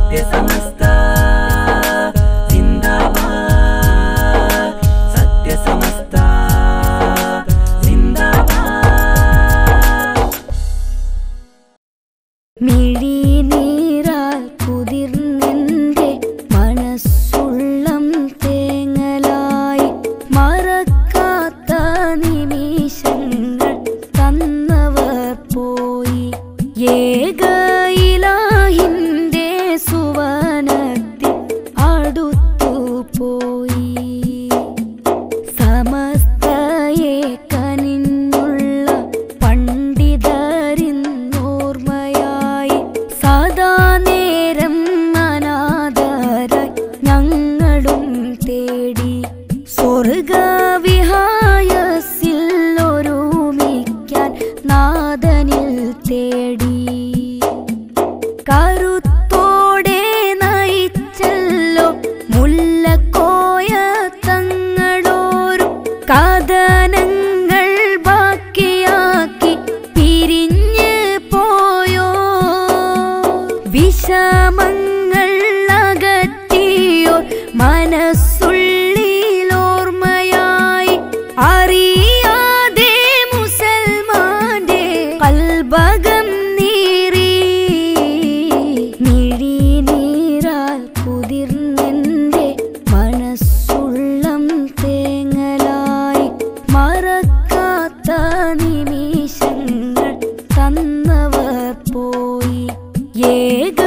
സത്യസമസ്ത സിന്ദാബാദ് സത്യസമസ്ത സിന്ദാബാദ് മിഴിനീരാൽ കുതിർന്നെന്റെ മനസ്സുള്ളം തേങ്ങലായി മറക്കാത്ത നിമിഷങ്ങൾ തന്നവർ പോയി ഏകയിലാഹിന്റെ സുവനത്തിൽ അടുത്തു പോയി സമസ്തയെ കനിഞ്ഞുള്ള പണ്ഡിതരിന്നോർമ്മയായി സദാ നേരം അനാഥരായി ഞങ്ങളും തേടി സ്വർഗവിഹായസിൽ ഒരുമിക്കാൻ നാദനിൽ തേടി കരുത്തോടെ നയിച്ചല്ലോ മുല്ലക്കോയ തങ്ങളോരും കഥനങ്ങൾ ബാക്കിയാക്കി പിരിഞ്ഞ് പോയോ വിഷമങ്ങൾ അകറ്റിയോ മനസ്സുള്ളിലോർമ്മയായി അറിയാതെ മുസൽമാന്റെ കൽബകം നീറി മിഴിനീരാൽ കുതിർന്നെന്റെ മനസ്സുള്ളം തേങ്ങലായി മറക്കാത്ത നിമിഷങ്ങൾ തന്നവർ പോയി ഏക